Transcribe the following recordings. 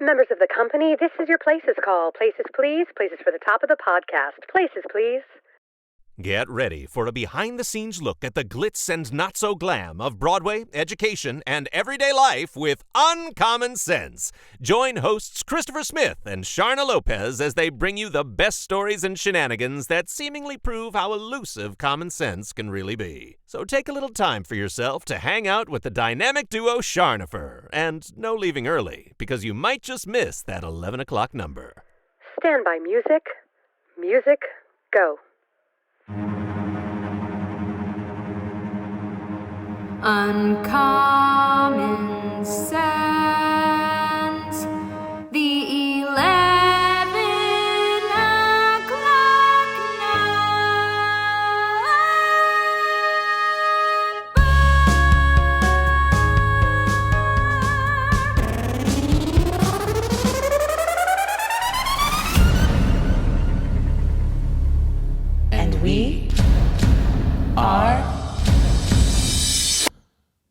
Members of the company, this is your Places call. Places, please. Places for the top of the podcast. Places, please. Get ready for a behind-the-scenes look at the glitz and not-so-glam of Broadway, education, and everyday life with Uncommon Sense. Join hosts Christopher Smith and Sharna Lopez as they bring you the best stories and shenanigans that seemingly prove how elusive common sense can really be. So take a little time for yourself to hang out with the dynamic duo Charnopher. And no leaving early, because you might just miss that 11 o'clock number. Stand by music. Music, go. Uncommon sense, the 11 o'clock number. And we are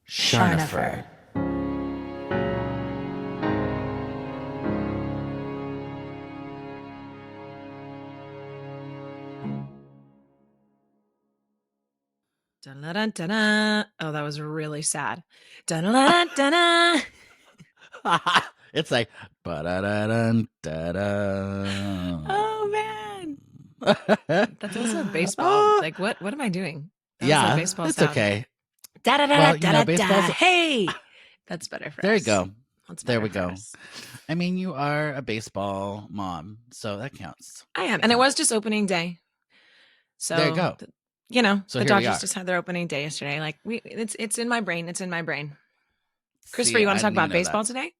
Charnopher. Dun-la-dun-dun-dun. Oh, that was really sad. Dun-la-dun-dun-dun. It's like ba-da-da-dun-da-da. Oh man, that's also baseball. Like what am I doing? That was a baseball it's sound. okay. Da da da Well, da da da. baseball's- Hey, that's better for There us. you go. That's There better we for go. us. I mean, you are a baseball mom, so that counts. I am, and it was just opening day. So There you go. So the here we Dodgers are. just had their opening day yesterday. Like it's in my brain. It's in my brain. Christopher, See, you want I to talk didn't about even know baseball that. today?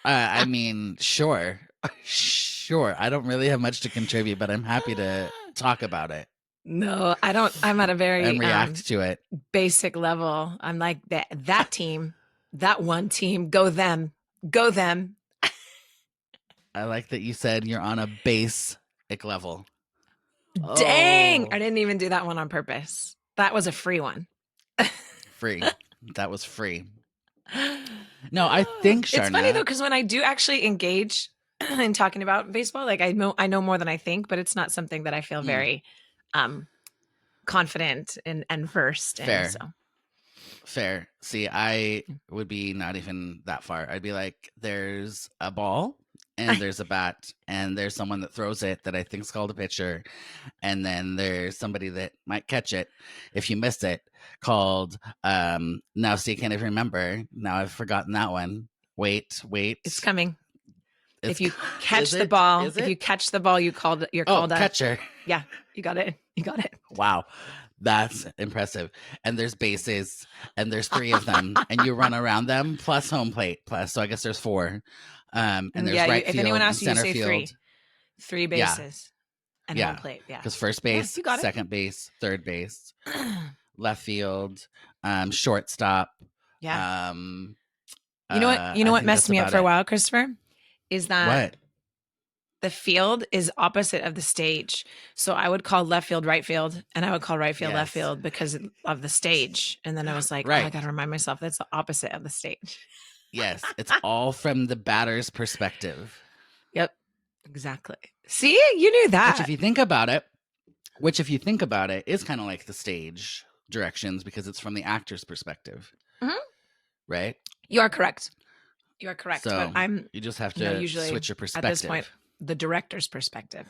I mean, sure. Sure. I don't really have much to contribute, but I'm happy to talk about it No, I don't. I'm at a very and react to it. basic level. I'm like that team, that one team. Go them. Go them. I like that you said you're on a basic level. Dang! Oh. I didn't even do that one on purpose. That was a free one. Free. That was free. No, I think, It's funny Sharna- though, because when I do actually engage in talking about baseball, like I know more than I think, but it's not something that I feel very confident and versed in. Fair. So Fair. See, I would be not even that far. I'd be like, there's a ball and there's a bat and there's someone that throws it that I think is called a pitcher. And then there's somebody that might catch it if you miss it called, now see, I can't even remember. Now I've forgotten that one. Wait. it's coming. If you Is catch the it? ball, Is if it? you catch the ball, you're called a catcher. Yeah, you got it. You got it. Wow. That's impressive. And there's bases and there's 3 of them and you run around them plus home plate plus. So I guess there's 4. And there's right if field anyone and asks you, you center say field. 3 bases and Yeah. home plate. Yeah. Because first base, you got it. second base, third base, left field, shortstop. Yeah. You You know what? You know what messed me up for a while, Christopher? Is that What? the field is opposite of the stage. So I would call left field right field, and I would call right field left Yes. field because of the stage. And then I was like, oh, I Right. got to remind myself that's the opposite of the stage. Yes, it's all from the batter's perspective. Yep, exactly. See, you knew that. Which if you think about it, is kind of like the stage directions because it's from the actor's perspective. Mhm. Right? You are correct. You are correct. So but I'm you just have you know, to usually switch your at perspective. this point the director's perspective.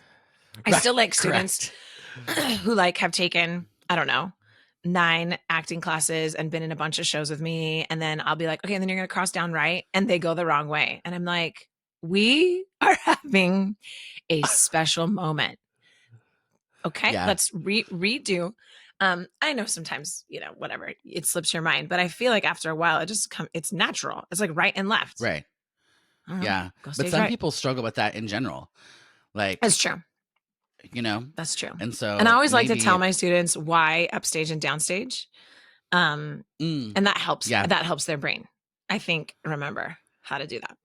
I Right, still like students correct. who like have taken, I don't know, 9 acting classes and been in a bunch of shows with me. And then I'll be like, okay, and then you're going to cross down right. And they go the wrong way. And I'm like, we are having a special moment. Okay, Yeah. let's redo. I know sometimes, whatever, it slips your mind, but I feel like after a while, it's natural. It's like right and left. Right. Uh-huh. Yeah. Go But stage some right. people struggle with that in general. Like, That's true. That's true. And so And I always like to maybe- tell my students why upstage and downstage. Mm, And that helps. Yeah. That helps their brain, I think, remember how to do that.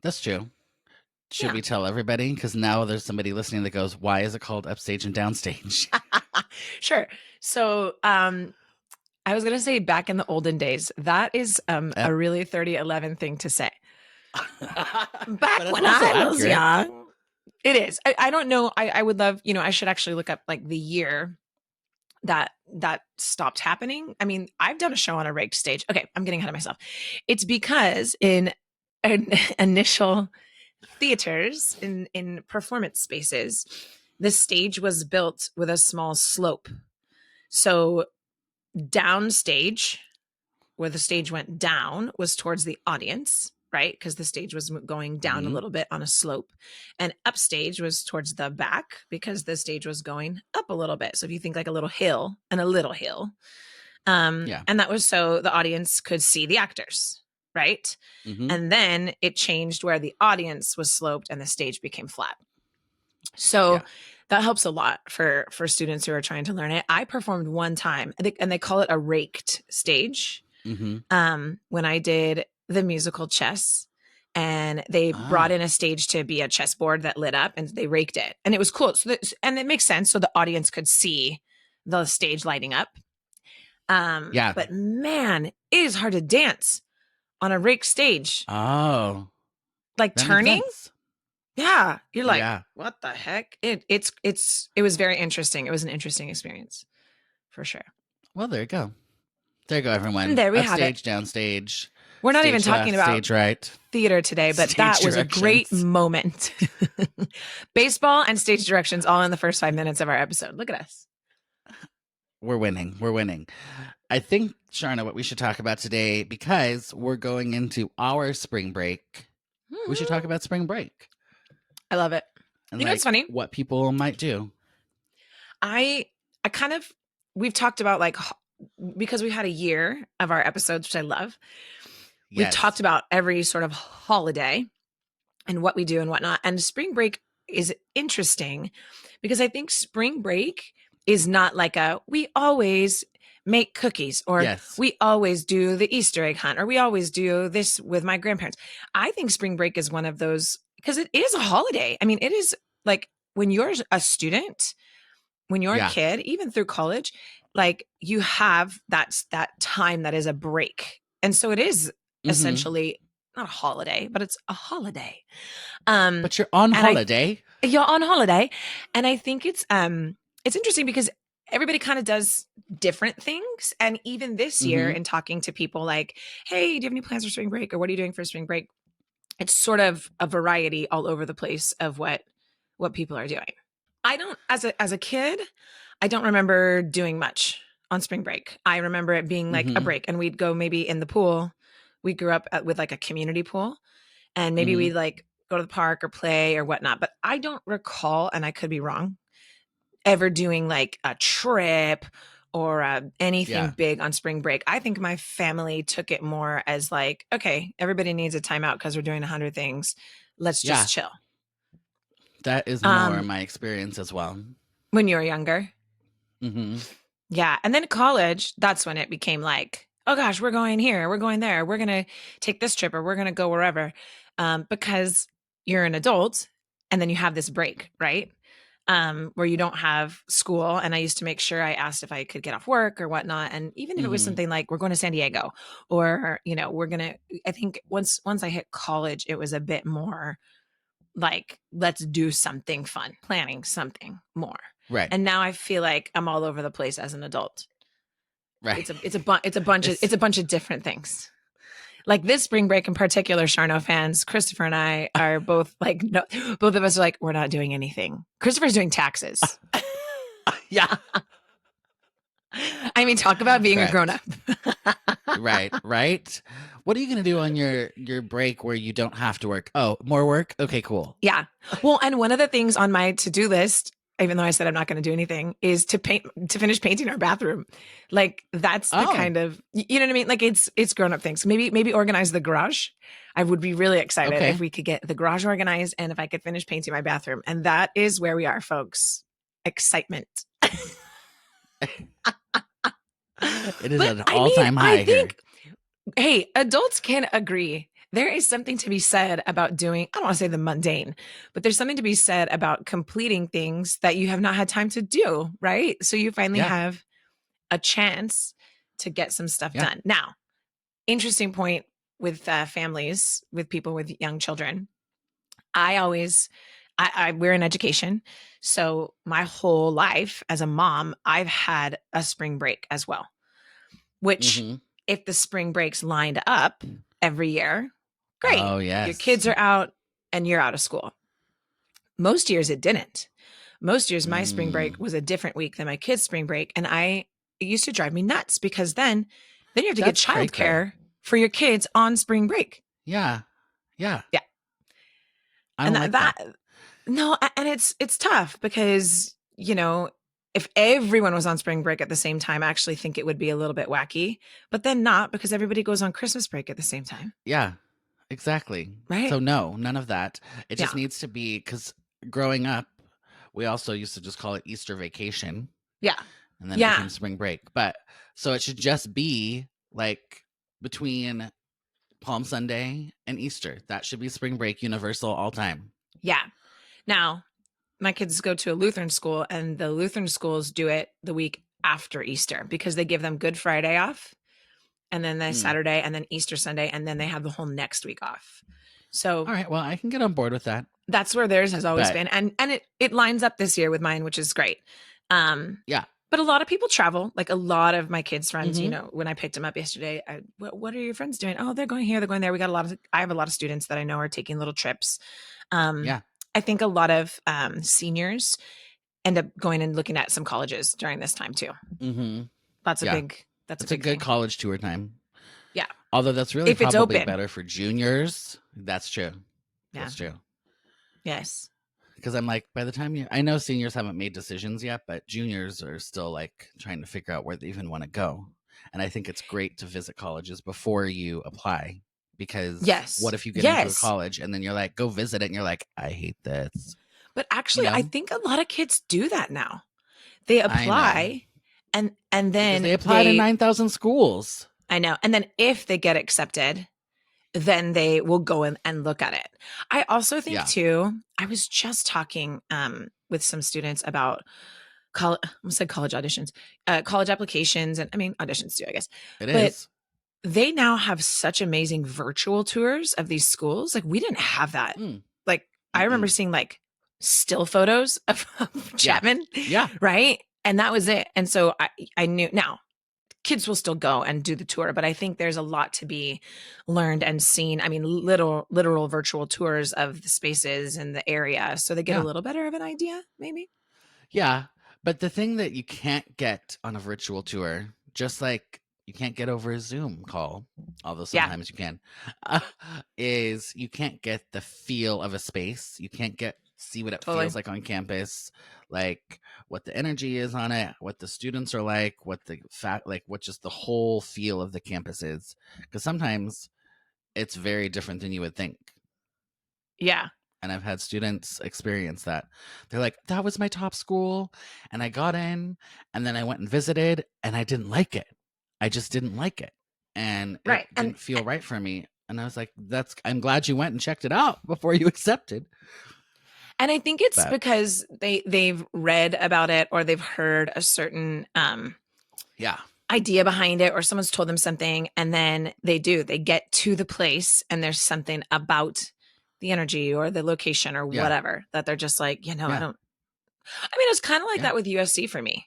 that's true. Should Yeah. we tell everybody? Because now there's somebody listening that goes, why is it called upstage and downstage? Sure. So I was going to say back in the olden days, that is a really 3011 thing to say. Back it's when also I was accurate. young. It is. I don't know. I would love, I should actually look up like the year that stopped happening. I mean, I've done a show on a raked stage. Okay, I'm getting ahead of myself. It's because in initial theaters, in performance spaces, the stage was built with a small slope. So downstage, where the stage went down, was towards the audience, right? Because the stage was going down a little bit on a slope. And upstage was towards the back because the stage was going up a little bit. So if you think like a little hill and a little hill. Yeah. And that was so the audience could see the actors, right? Mhm. And then it changed where the audience was sloped and the stage became flat. So Yeah. that helps a lot for students who are trying to learn it. I performed one time, and they call it a raked stage. When I did the musical Chess, and they brought in a stage to be a chessboard that lit up, and they raked it, and it was cool. So and it makes sense, so the audience could see the stage lighting up. Yeah. But man, it is hard to dance on a raked stage. Oh, Like that makes turning. sense. Yeah, you're like, Yeah. what the heck? It was very interesting. It was an interesting experience, for sure. Well, there you go. There you go, everyone. And there we have it. Upstage, downstage. We're not stage even talking left, about stage right. theater today, but Stage that was a great directions. moment. Baseball and stage directions all in the first 5 minutes of our episode. Look at us. We're winning. We're winning. I think, Sharna, what we should talk about today, because we're going into our spring break, we should talk about spring break. I love it. And You know what's funny? what people might do. I kind of, we've talked about like, because we had a year of our episodes, which I love. We've Yes. talked about every sort of holiday and what we do and whatnot. And spring break is interesting because I think spring break is not like we always make cookies, or Yes. we always do the Easter egg hunt, or we always do this with my grandparents. I think spring break is one of those, because it is a holiday. I mean, it is like when you're a student, when you're a kid, even through college, like you have that time that is a break. And so it is essentially not a holiday, but it's a holiday. But you're on holiday. You're on holiday. And I think it's interesting because everybody kind of does different things. And even this year, in talking to people like, hey, do you have any plans for spring break? Or what are you doing for spring break? It's sort of a variety all over the place of what people are doing. I don't, as a kid, I don't remember doing much on spring break. I remember it being like a break, and we'd go maybe in the pool. We grew up with like a community pool, and maybe we'd like go to the park or play or whatnot. But I don't recall, and I could be wrong, ever doing like a trip or anything big on spring break. I think my family took it more as like, okay, everybody needs a timeout because we're doing 100 things. Let's just chill. That is more my experience as well. When you were younger. Yeah. And then college, that's when it became like, oh gosh, we're going here, we're going there, we're going to take this trip, or we're going to go wherever, because you're an adult and then you have this break, right? Where you don't have school. And I used to make sure I asked if I could get off work or whatnot. And even if it was something like, we're going to San Diego, or, we're going to, I think once I hit college, it was a bit more like, let's do something fun, planning something more. Right. And now I feel like I'm all over the place as an adult. Right. It's a bunch of different things. Like this spring break in particular, Charno fans, Christopher and I are both like, no, both of us are like, we're not doing anything. Christopher's doing taxes. Yeah. I mean, talk about being a grown up. Right. What are you going to do on your break where you don't have to work? Oh, more work? Okay, cool. Yeah. Well, and one of the things on my to-do list, even though I said I'm not going to do anything, is to finish painting our bathroom. Like that's the kind of, you know what I mean? Like it's grown up things. Maybe organize the garage. I would be really excited if we could get the garage organized and if I could finish painting my bathroom. And that is where we are, folks. Excitement. It is an all-time high I think, hey, adults can agree. There is something to be said about doing, I don't want to say the mundane, but there's something to be said about completing things that you have not had time to do, right? So you finally have a chance to get some stuff done. Now, interesting point with families, with people with young children, we're in education. So my whole life as a mom, I've had a spring break as well, which Mm-hmm. if the spring breaks lined up every year, great. Oh, yes. Your kids are out and you're out of school. Most years it didn't. Most years my spring break was a different week than my kids' spring break. And it used to drive me nuts because then you have to That's get cray-cray. childcare for your kids on spring break. Yeah. Yeah. Yeah. I don't like that. No, and it's tough because, if everyone was on spring break at the same time, I actually think it would be a little bit wacky, but then not because everybody goes on Christmas break at the same time. Yeah, exactly. Right. So no, none of that. It just Yeah. needs to be, because growing up, we also used to just call it Easter vacation. Yeah. And then it became spring break. But so it should just be like between Palm Sunday and Easter. That should be spring break universal all time. Yeah. Now, my kids go to a Lutheran school, and the Lutheran schools do it the week after Easter because they give them Good Friday off, and then the Saturday, and then Easter Sunday, and then they have the whole next week off. So, all right, well, I can get on board with that. That's where theirs has always been, and it lines up this year with mine, which is great. Yeah. But a lot of people travel. Like a lot of my kids' friends, when I picked them up yesterday, what are your friends doing? Oh, they're going here, they're going there. I have a lot of students that I know are taking little trips. Yeah. I think a lot of seniors end up going and looking at some colleges during this time too. Mm-hmm. That's a good thing. college tour time. Yeah. Although that's really If it's probably open. better for juniors. That's true. Yeah. That's true. Yes. Because I'm like, by the time I know seniors haven't made decisions yet, but juniors are still like trying to figure out where they even want to go. And I think it's great to visit colleges before you apply, because what if you get into a college and then you're like, go visit it, and you're like, I hate this. But actually, I think a lot of kids do that now. They apply and then because they apply to 9,000 schools. I know. And then if they get accepted, then they will go in and look at it. I also think too, I was just talking with some students about college auditions, college applications, and I mean auditions too, I guess. It is. They now have such amazing virtual tours of these schools. Like we didn't have that. Like I remember seeing like still photos of Chapman. Yeah. Right. And that was it. And so I knew now kids will still go and do the tour, but I think there's a lot to be learned and seen. I mean, literal virtual tours of the spaces and the area. So they get a little better of an idea, maybe. Yeah. But the thing that you can't get on a virtual tour, just like you can't get over a Zoom call, although sometimes you can, is you can't get the feel of a space. You can't see what it feels like on campus, like what the energy is on it, what the students are like, what just the whole feel of the campus is. Because sometimes it's very different than you would think. Yeah. And I've had students experience that. They're like, that was my top school, and I got in, and then I went and visited, and I didn't like it. I just didn't like it. And it didn't feel right for me. And I was like, I'm glad you went and checked it out before you accepted. And I think it's because they've read about it, or they've heard a certain idea behind it, or someone's told them something, and then they get to the place and there's something about the energy or the location or whatever that they're just like, I don't. I mean, it's kind of like that with USC for me.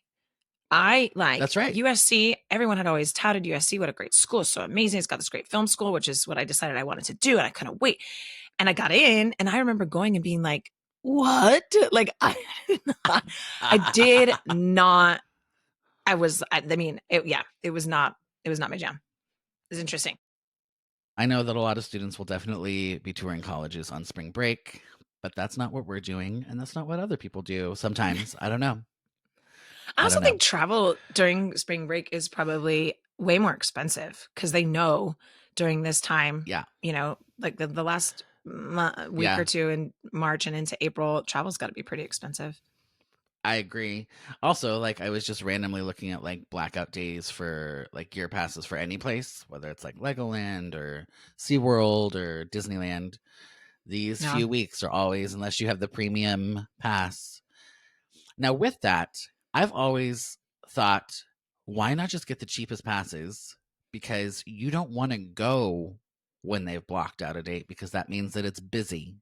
That's right. USC. Everyone had always touted USC. What a great school. It's so amazing. It's got this great film school, which is what I decided I wanted to do. And I couldn't wait. And I got in, and I remember going and being like, what? Like, I did not, it was not my jam. It was interesting. I know that a lot of students will definitely be touring colleges on spring break, but that's not what we're doing. And that's not what other people do sometimes. I don't know. I also think travel during spring break is probably way more expensive because they know during this time, like the last week or two in March and into April, travel's got to be pretty expensive. I agree. Also, like I was just randomly looking at like blackout days for like year passes for any place, whether it's like Legoland or SeaWorld or Disneyland. These few weeks are always, unless you have the premium pass. Now with that, I've always thought, why not just get the cheapest passes? Because you don't want to go when they've blocked out a date because that means that it's busy.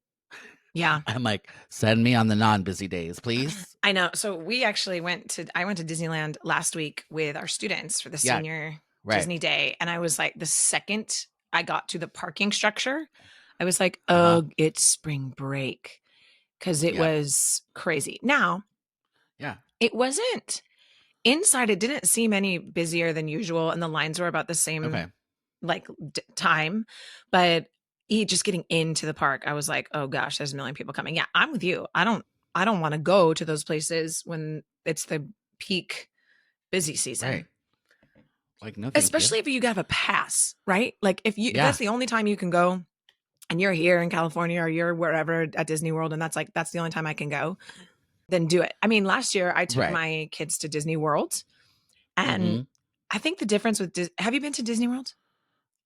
Yeah. I'm like, send me on the non-busy days, please. I know. So we actually I went to Disneyland last week with our students for the Yeah, senior right. Disney day. And I was like, the second I got to the parking structure, I was like, Uh-huh. oh, it's spring break. Because it Yep. was crazy. Now, Yeah. it wasn't inside. It didn't seem any busier than usual. And the lines were about the same Okay. like time. But just getting into the park, I was like, oh gosh, there's a million people coming. Yeah, I'm with you. I don't want to go to those places when it's the peak busy season. Right. Like, no, thank Especially you. if you have a pass, right? Like if Yeah. that's the only time you can go and you're here in California or you're wherever at Disney World and that's the only time I can go, then do it. I mean, last year I took Right. my kids to Disney World and Mhm. I think the difference with have you been to Disney World?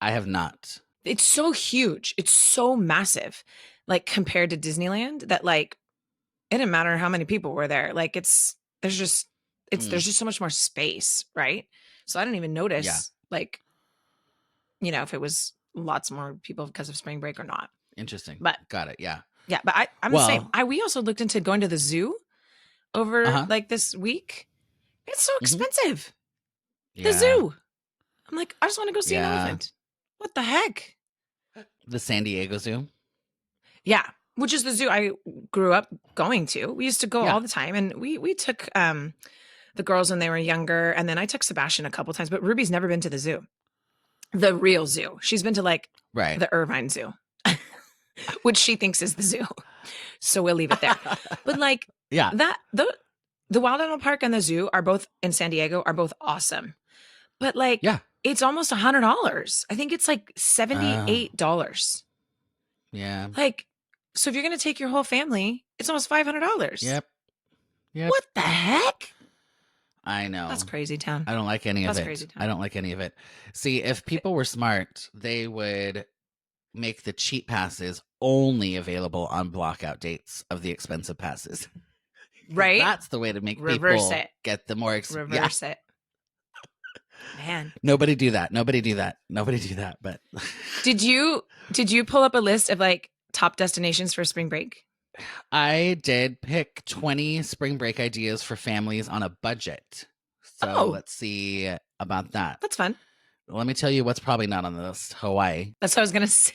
I have not. It's so huge. It's so massive, like compared to Disneyland that like it didn't matter how many people were there. Like there's just so much more space, right? So I didn't even notice like, if it was lots more people because of spring break or not. Interesting. But got it. Yeah. yeah, but I'm the same. We also looked into going to the zoo over like this week. It's so expensive. Yeah. The zoo. I'm like, I just want to go see an Yeah. elephant. What the heck? The San Diego Zoo. Yeah, which is the zoo I grew up going to. We used to go Yeah. all the time, and we took the girls when they were younger, and then I took Sebastian a couple times. But Ruby's never been to the zoo, the real zoo. She's been to like Right. the Irvine Zoo, which she thinks is the zoo. So we'll leave it there. But like, Yeah. the Wild Animal Park and the zoo are both in San Diego are both awesome, but like, Yeah. it's almost $100. I think it's like $78. Yeah. Like, so if you're going to take your whole family, it's almost $500. Yep. What the heck? I know. That's crazy town. I don't like any of That's it. crazy town. I don't like any of it. See, if people were smart, they would make the cheap passes only available on blockout dates of the expensive passes. Right? That's the way to make Reverse people it. get the more Reverse it. Man. Nobody do that. But Did you pull up a list of like top destinations for spring break? I did pick 20 spring break ideas for families on a budget. So let's see about that. That's fun. Let me tell you what's probably not on the list. Hawaii. That's what I was going to say.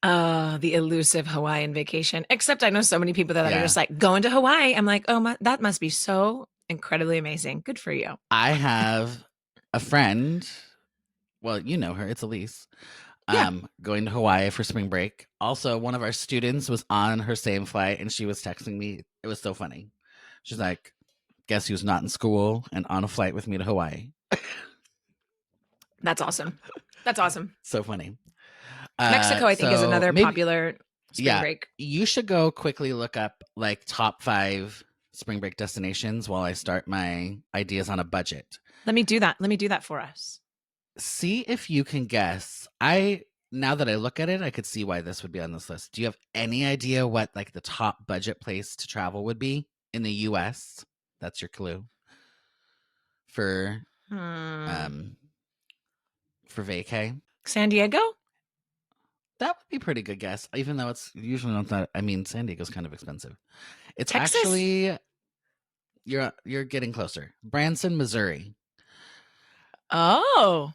The elusive Hawaiian vacation. Except I know so many people that are just like going to Hawaii. I'm like, oh, that must be so incredibly amazing. Good for you. I have a friend. Well, you know her. It's Elise. Going to Hawaii for spring break. Also, one of our students was on her same flight and she was texting me. It was so funny. She's like, guess who's not in school and on a flight with me to Hawaii. That's awesome. That's awesome. So funny. Mexico, I think, is another popular spring break. You should go quickly look up like top 5 spring break destinations while I start my ideas on a budget. Let me do that for us. See if you can guess. Now that I look at it, I could see why this would be on this list. Do you have any idea what like the top budget place to travel would be in the US? That's your clue. For vacay. San Diego? That would be a pretty good guess, even though it's usually not that. I mean, San Diego's kind of expensive. It's Texas? actually you're getting closer. Branson, Missouri. Oh,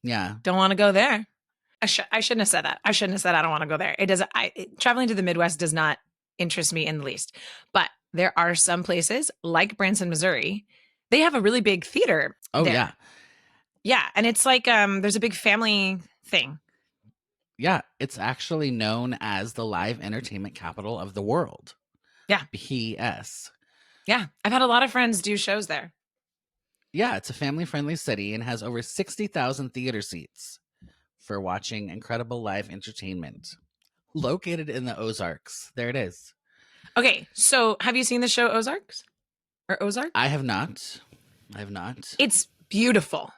yeah. Don't want to go there. I shouldn't have said that. I shouldn't have said I don't want to go there. It doesn't. Traveling to the Midwest does not interest me in the least. But there are some places like Branson, Missouri. They have a really big theater. Oh there. yeah, yeah, and it's like there's a big family thing. Yeah, it's actually known as the live entertainment capital of the world. Yeah. PS. Yeah, I've had a lot of friends do shows there. Yeah, it's a family-friendly city and has over 60,000 theater seats for watching incredible live entertainment. Located in the Ozarks. There it is. Okay, so have you seen the show Ozarks? Or Ozark? I have not. It's beautiful.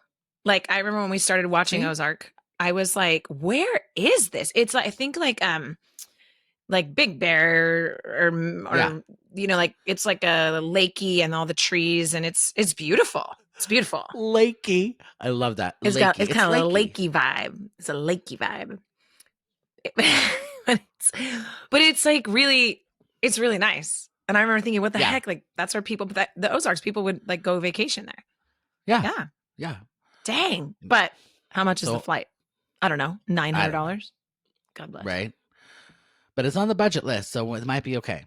Like, I remember when we started watching Ozark, I was like, where is this? It's like, I think like Big Bear or you know, like it's like a lakey and all the trees and it's beautiful. It's beautiful. Lakey. I love that. It's Lakey. it's kind of a lakey. lakey vibe. It's a lakey vibe. but it's like really, it's really nice. And I remember thinking, what the Yeah. heck? Like that's where people, the Ozarks, people would like go vacation there. Yeah. Yeah. Yeah. Dang. But how much is So- the flight? I don't know. $900. God bless. Right. But it's on the budget list, so it might be okay.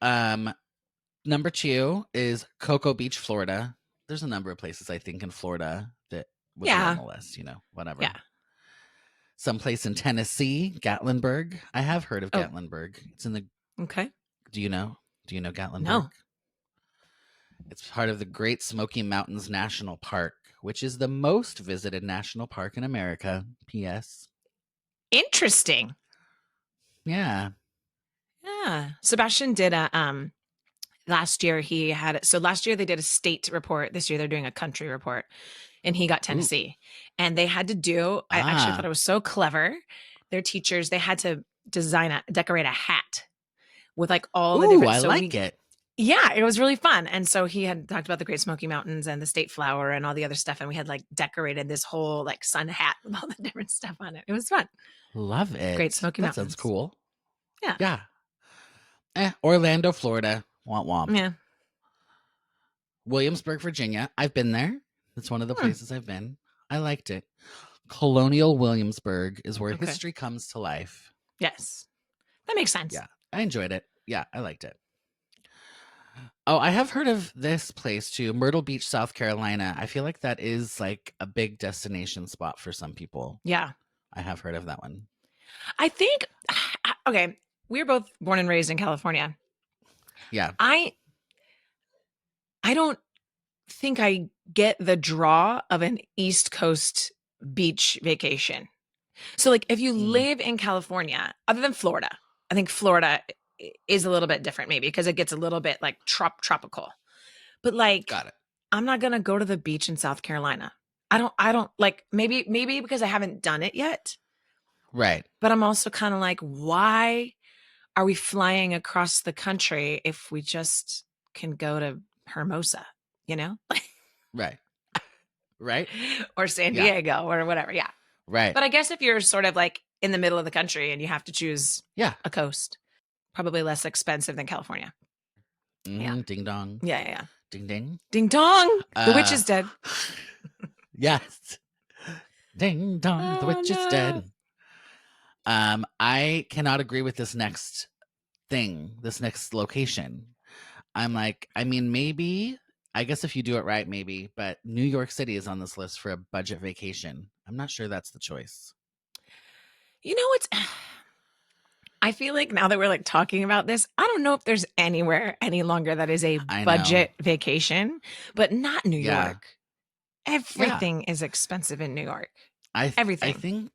Number 2 is Cocoa Beach, Florida. There's a number of places I think in Florida that would be on the list, whatever. Yeah. Someplace in Tennessee, Gatlinburg. I have heard of Gatlinburg. It's in the Okay. Do you know Gatlinburg? No. It's part of the Great Smoky Mountains National Park, which is the most visited national park in America. P.S. Interesting. Yeah. Yeah. Sebastian did a last year last year they did a state report. This year they're doing a country report. And he got Tennessee. And they had to do, I actually thought it was so clever. Their teachers, they had to decorate a hat with like all the different. I like it. Yeah, it was really fun. And so he had talked about the Great Smoky Mountains and the state flower and all the other stuff. And we had like decorated this whole like sun hat with all the different stuff on it. It was fun. Love it. Great Smoky that Mountains. Sounds cool. Yeah. Yeah. Orlando, Florida. Womp womp. Yeah. Williamsburg, Virginia. I've been there. It's one of the places I've been. I liked it. Colonial Williamsburg is where history comes to life. Yes. That makes sense. Yeah. I enjoyed it. Yeah, I liked it. Oh, I have heard of this place too, Myrtle Beach, South Carolina. I feel like that is like a big destination spot for some people. Yeah. I have heard of that one. I think, okay, we were both born and raised in California. Yeah. I don't think I get the draw of an East Coast beach vacation. So like if you live in California, other than Florida, I think Florida is a little bit different maybe because it gets a little bit like tropical. But like, Got it. I'm not going to go to the beach in South Carolina. I don't like maybe because I haven't done it yet. Right. But I'm also kind of like, why are we flying across the country if we just can go to Hermosa, Right. Right. or San Diego or whatever. Yeah. Right. But I guess if you're sort of like in the middle of the country and you have to choose a coast, probably less expensive than California. Yeah. Ding dong. Yeah. Ding ding. Ding dong. The witch is dead. Yes. Ding dong. The witch is dead. I cannot agree with this next location. I'm like, I mean, maybe, I guess if you do it right, maybe, but New York City is on this list for a budget vacation. I'm not sure that's the choice. It's, I feel like now that we're like talking about this, I don't know if there's anywhere any longer that is a budget vacation, but not New York. Everything is expensive in New York. Everything.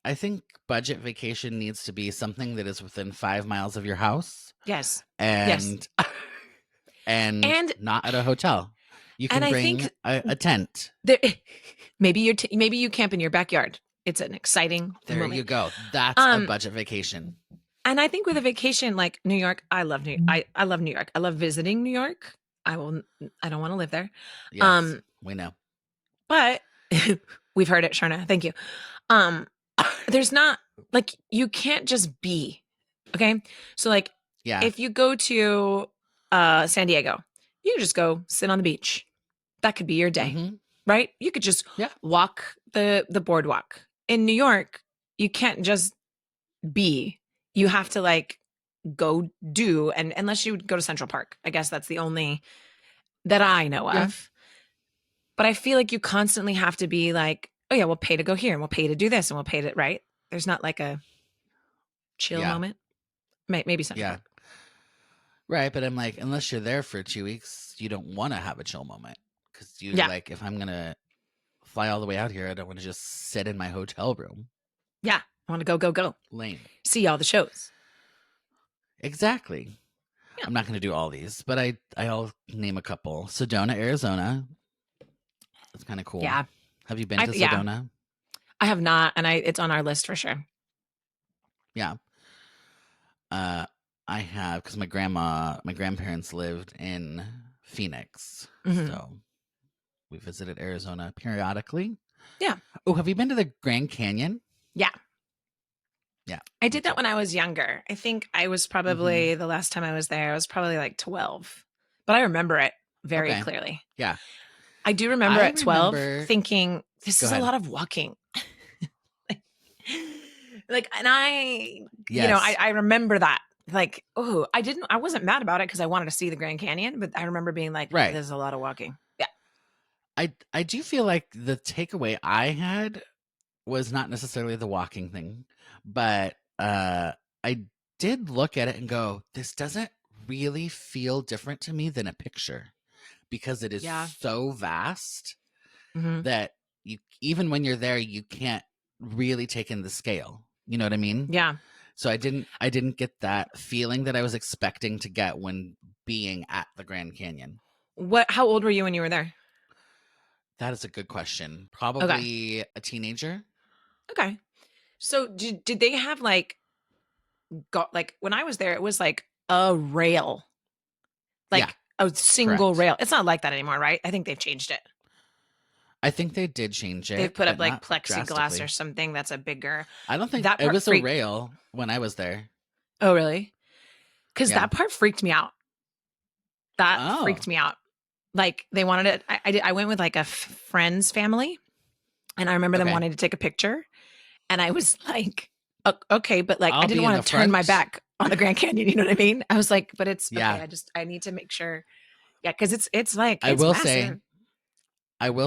I think budget vacation needs to be something that is within 5 miles of your house. Yes. And not at a hotel. You can bring a tent. Maybe you camp in your backyard. It's an exciting moment. You go. That's a budget vacation. And I think with a vacation like New York, I love New York. I love New York. I love visiting New York. I don't want to live there. Yes, we know. But we've heard it, Sharna. Thank you. There's not like you can't just be. Okay. So like if you go to San Diego, you just go sit on the beach. That could be your day. Right? You could just walk the boardwalk. In New York, you can't just be. You have to like go do, and unless you go to Central Park, I guess that's the only that I know of. But I feel like you constantly have to be like, oh yeah, we'll pay to go here and we'll pay to do this and we'll pay to, right? There's not like a chill moment. Maybe something. Yeah. Right. But I'm like, unless you're there for 2 weeks, you don't want to have a chill moment. Because you like, if I'm going to fly all the way out here, I don't want to just sit in my hotel room. Yeah. I want to go. Lame. See all the shows. Exactly. Yeah. I'm not going to do all these, but I'll name a couple. Sedona, Arizona. That's kind of cool. Yeah. Have you been to Sedona? I have not, and it's on our list for sure. Yeah. I have, because my grandparents lived in Phoenix. So We visited Arizona periodically. Yeah. Oh, have you been to the Grand Canyon? Yeah. Yeah. I did that when I was younger. I think I was probably the last time I was there, I was probably like 12. But I remember it very Okay. clearly. Yeah. I do remember I at 12 remember- thinking this Go is ahead. a lot of walking. And I, Yes. I remember that. Like, oh, I wasn't mad about it because I wanted to see the Grand Canyon, but I remember being like, Right. there's a lot of walking. Yeah. I do feel like the takeaway I had was not necessarily the walking thing, but I did look at it and go, this doesn't really feel different to me than a picture, because it is Yeah. so vast Mhm. that you, even when you're there, you can't really take in the scale. You know what I mean? Yeah. So I didn't get that feeling that I was expecting to get when being at the Grand Canyon. How old were you when you were there? That is a good question. Probably a teenager. Okay. So did they have like when I was there, it was like a rail, like Yeah, a single correct. rail. It's not like that anymore, right? I think they've changed it. I think they did change it. They've put up but like not plexiglass drastically. or something that's a bigger. I don't think that it part was freaked- a rail when I was there. Oh, really? Because Yeah. that part freaked me out. That Oh. freaked me out. Like they wanted it. I went with like a friend's family, and I remember them Okay. wanting to take a picture, and I was like, okay, but like I'll I be didn't in want the to turn my front. back on the Grand Canyon. You know what I mean? I was like, but it's Yeah. okay. I need to make sure. Yeah, because it's like I it's will massive.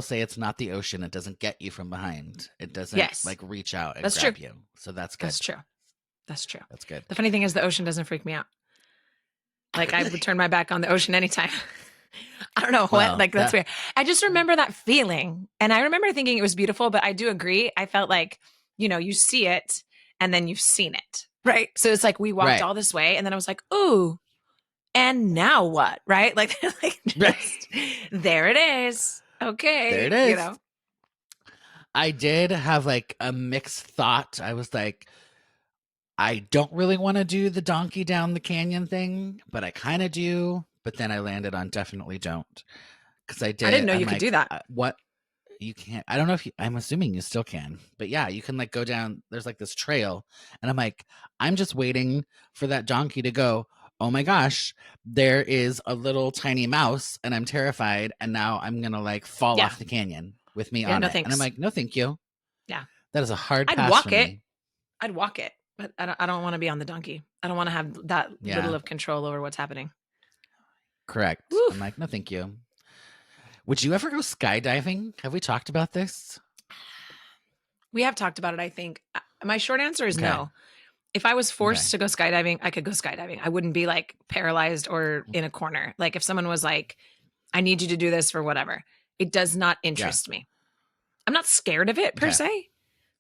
say it's not the ocean. It doesn't get you from behind. It doesn't Yes. like reach out and That's grab true. you. So that's good. That's true. That's true. That's good. The funny thing is, the ocean doesn't freak me out. Like I would turn my back on the ocean anytime. I don't know what. Well, Like that's that- weird. I just remember that feeling, and I remember thinking it was beautiful. But I do agree. I felt like you see it, and then you've seen it, right? So it's like we walked Right. all this way, and then I was like, ooh, and now what? Right? Like, just, there it is. Okay, There it is. You know. I did have like a mixed thought. I was like, I don't really want to do the donkey down the canyon thing, but I kind of do. But then I landed on definitely don't, because I did. I didn't know I'm you could like, do that. What? You can't. I don't know if I'm assuming you still can, but yeah, you can like go down. There's like this trail, and I'm like, I'm just waiting for that donkey to go. Oh my gosh, there is a little tiny mouse, and I'm terrified, and now I'm gonna like fall Yeah. off the canyon with me Yeah, on no it. And thanks. I'm like, no, thank you. Yeah. That is a hard I'd pass walk for it. me. I'd walk it, but I don't want to be on the donkey. I don't want to have that Yeah. little of control over what's happening. Correct. Woof. I'm like, no, thank you. Would you ever go skydiving? Have we talked about this? We have talked about it, I think. My short answer is Okay. no. If I was forced to go skydiving, I could go skydiving. I wouldn't be like paralyzed or in a corner. Like if someone was like, I need you to do this for whatever, it does not interest me. I'm not scared of it per Okay. se,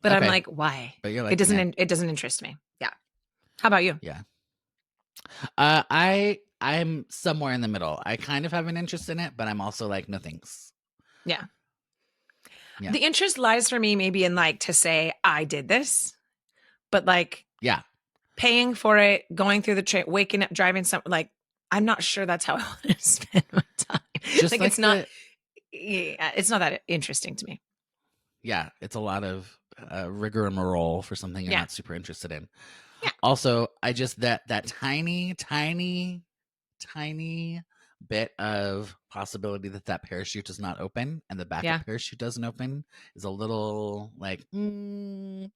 but I'm Okay. like, why? But you're like, It doesn't "Meh." it doesn't interest me. Yeah. How about you? I'm somewhere in the middle. I kind of have an interest in it, but I'm also like, no thanks. Yeah. The interest lies for me maybe in like to say I did this, but like Yeah. paying for it, going through the train, waking up, driving something like I'm not sure that's how I want to spend my time. Just like like it's not the- it's not that interesting to me. Yeah, it's a lot of rigor and morale for something you're Yeah. not super interested in. Yeah. Also, I just that tiny bit of possibility that parachute does not open and the backup Yeah. parachute doesn't open is a little like, no,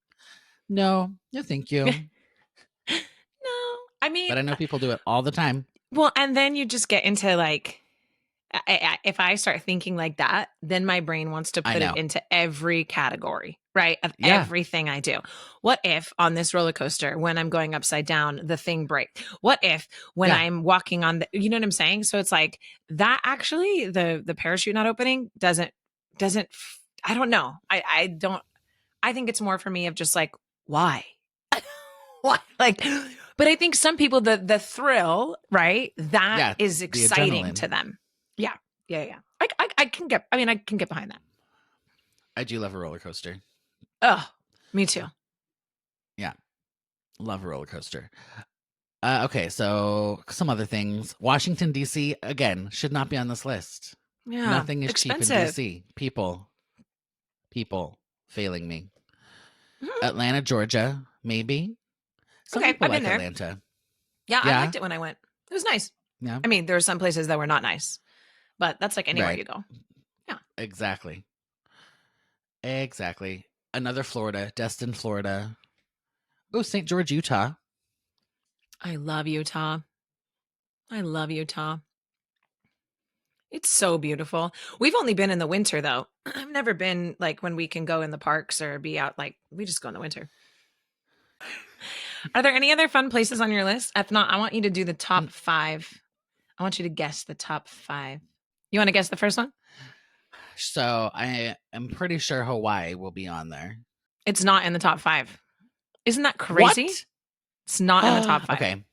thank you. No, I mean, But I know people do it all the time. well, and then you just get into like, if I start thinking like that, then my brain wants to I put know. it into every category, right? Of Yeah. everything I do. What if on this roller coaster, when I'm going upside down, the thing breaks? What if when Yeah. I'm walking on the, you know what I'm saying? So it's like that actually, the parachute not opening doesn't, I don't know. I think it's more for me of just like, why? Why? Like, but I think some people, the thrill, right? That Yeah, is the exciting adrenaline. to them. Yeah. I can get behind that. I do love a roller coaster. Oh, me too. Love a roller coaster. Okay, so some other things. Washington, D.C., again, should not be on this list. Yeah. Nothing is expensive. cheap in DC. People failing me. Mhm. Atlanta, Georgia, maybe. Some Okay, people I've like been there. Atlanta. Yeah, I Yeah. liked it when I went. It was nice. Yeah. I mean, there were some places that were not nice, but that's like anywhere Right. you go. Exactly. Another Florida, Destin, Florida. Oh, St. George, Utah. I love Utah. It's so beautiful. We've only been in the winter though. I've never been like when we can go in the parks or be out, like we just go in the winter. Are there any other fun places on your list? If not, I want you to do the top 5. I want you to guess the top 5. You want to guess the first one? So I am pretty sure Hawaii will be on there. It's not in the top 5. Isn't that crazy? What? It's not in the top 5. Okay.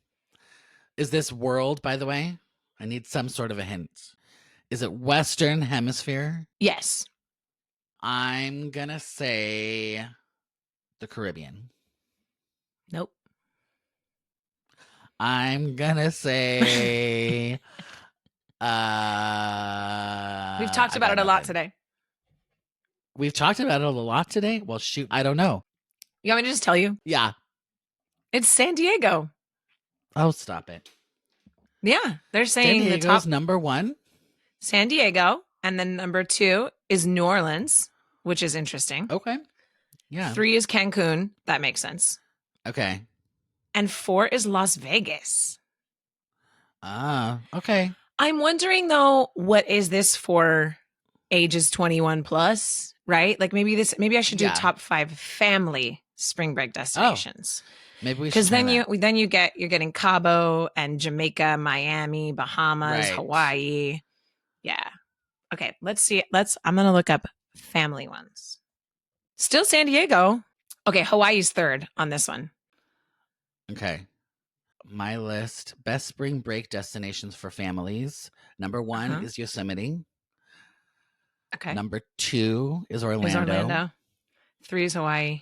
Is this world, by the way? I need some sort of a hint. Is it Western Hemisphere? Yes. I'm going to say the Caribbean. Nope. I'm going to say... We've talked about it a lot today. We've talked about it a lot today? Well, shoot, I don't know. You want me to just tell you? Yeah. It's San Diego. Oh, stop it. Yeah. They're San saying the Diego's top number 1? San Diego, and then number 2 is New Orleans, which is interesting. Okay. Yeah. 3 is Cancun. That makes sense. Okay. And 4 is Las Vegas. Okay. I'm wondering though, what is this for ages 21 plus, right? Like maybe I should do Yeah. top 5 family spring break destinations. Maybe we should Because try then that. you're getting Cabo and Jamaica, Miami, Bahamas, Right. Hawaii. Yeah. Okay, let's see. I'm going to look up family ones. Still San Diego. Okay, Hawaii's 3rd on this one. Okay. My list, best spring break destinations for families. Number 1 is Yosemite. Okay. Number 2 is Orlando. Is Orlando. 3 is Hawaii.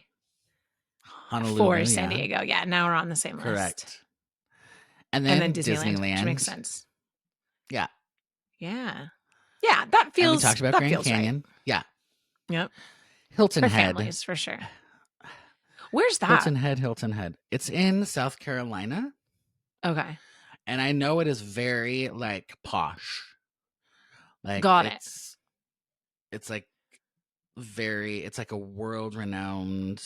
Honolulu. 4 is San yeah. Diego. Yeah, now we're on the same Correct. list. And then, Disneyland, which makes sense. Yeah. Yeah. Yeah, that feels. And we talked about that Grand feels Canyon. Right. Yeah. Yep. Hilton For Head. families, for sure. Where's that? Hilton Head. It's in South Carolina. Okay. And I know it is very like posh. Like Got it. It's like it's like a world renowned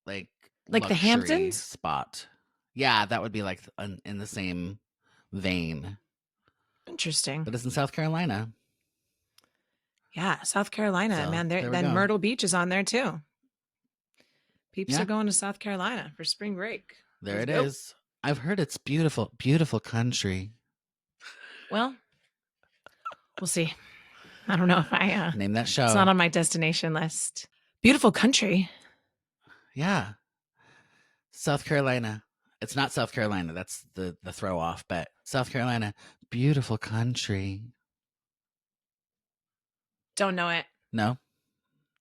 like the luxury Hamptons spot. Yeah, that would be like in the same vein. Interesting. But it's in South Carolina. Yeah, South Carolina, So, man. there we Then go. Myrtle Beach is on there too. Peeps Yeah. are going to South Carolina for spring break. There Let's it go. is. I've heard it's beautiful, beautiful country. Well, we'll see. I don't know if I. Name that show. It's not on my destination list. Beautiful country. Yeah. South Carolina. It's not South Carolina. That's the throw off, but South Carolina, beautiful country. Don't know it. No?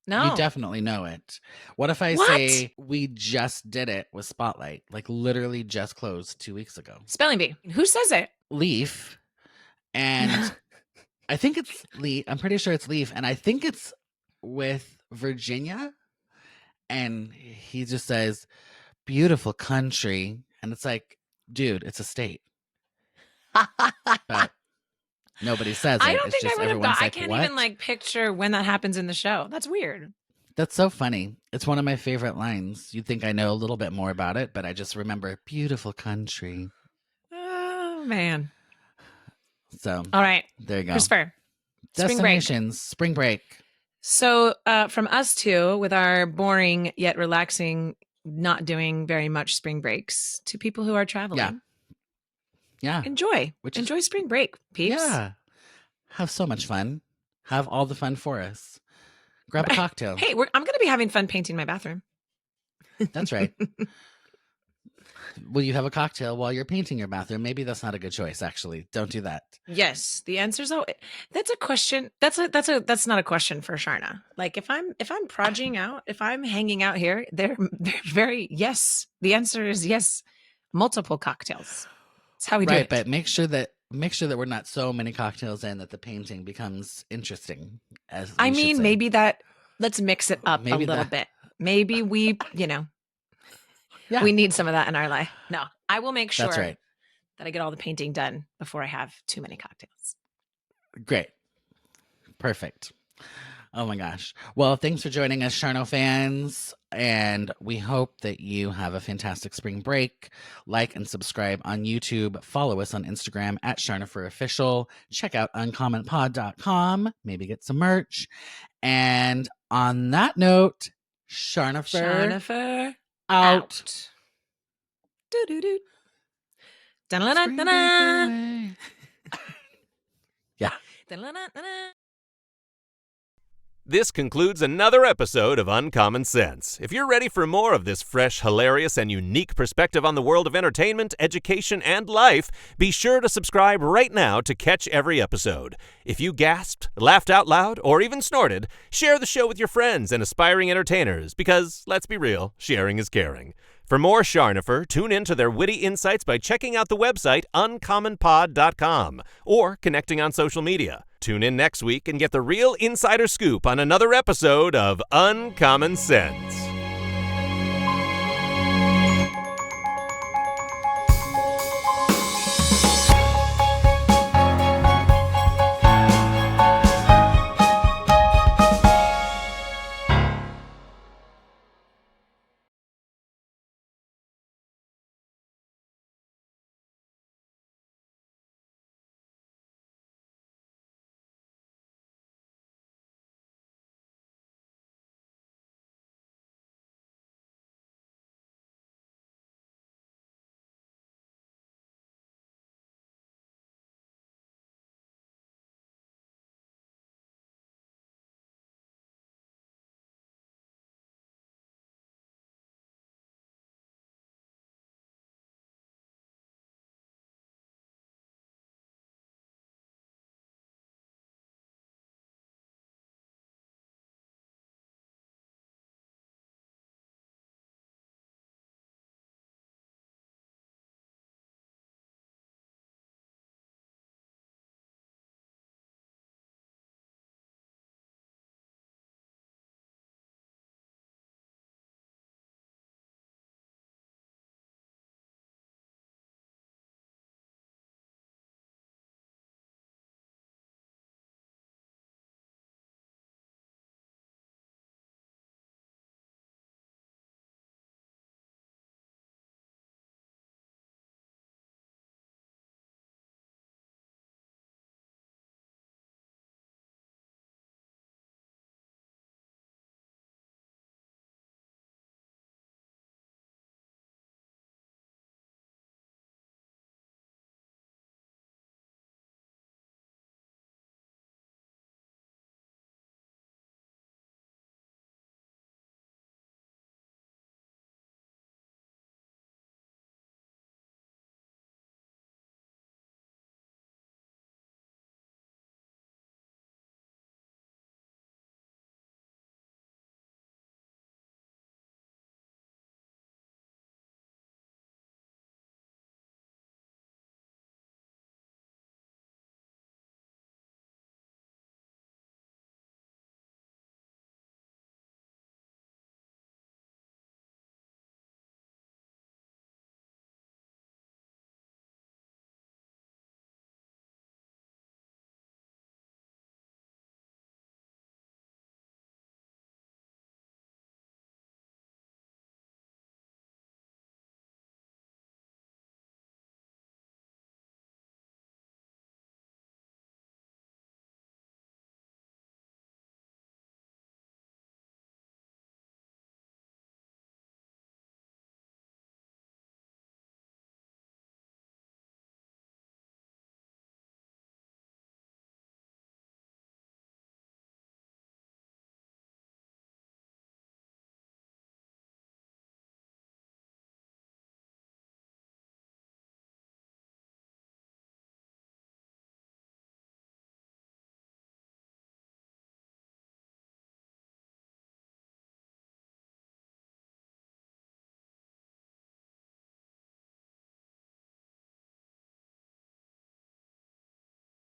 No. You definitely know it. What if I What? say we just did it with Spotlight? Like literally just closed 2 weeks ago. Spelling bee. Who says it? Leaf. And I think it's Leaf. I'm pretty sure it's Leaf. And I think it's with Virginia. And he just says, beautiful country. And it's like, dude, it's a state. But nobody says it. I don't It's think I just would have everyone's got. I like, can't what? even like picture when that happens in the show. That's weird. That's so funny. It's one of my favorite lines. You'd think I know a little bit more about it, but I just remember beautiful country. Oh man. So All right, there you go. Christopher. Spring break. Destinations, spring break. So from us two, with our boring yet relaxing, not doing very much spring breaks, to people who are traveling, Yeah. enjoy Which is- enjoy spring break, peeps. Yeah. Have so much fun. Have all the fun for us. Grab a cocktail. Hey, I'm going to be having fun painting my bathroom. That's right. Will you have a cocktail while you're painting your bathroom? Maybe that's not a good choice, actually. Don't do that. Yes, the answer's that's a question. That's not a question for Sharna. Like if I'm proging out, if I'm hanging out here, they're very yes. The answer is yes. Multiple cocktails. That's how we do Right, it. but make sure that make sure that we're not so many cocktails in that the painting becomes interesting. I mean, maybe let's mix it up a little bit. Maybe we need some of that in our life. No, I will make sure that I get all the painting done before I have too many cocktails. Great. Perfect. Oh my gosh. Well, thanks for joining us, Charno fans. And we hope that you have a fantastic spring break. Like and subscribe on YouTube. Follow us on Instagram at Charnopher Official. Check out uncommonpod.com. Maybe get some merch. And on that note, Charnopher out. Do-do-do. Da-na-na-na-na. Yeah. Da-na-na-na-na. This concludes another episode of Uncommon Sense. If you're ready for more of this fresh, hilarious, and unique perspective on the world of entertainment, education, and life, be sure to subscribe right now to catch every episode. If you gasped, laughed out loud, or even snorted, share the show with your friends and aspiring entertainers because, let's be real, sharing is caring. For more Charnopher, tune in to their witty insights by checking out the website uncommonpod.com or connecting on social media. Tune in next week and get the real insider scoop on another episode of Uncommon Sense.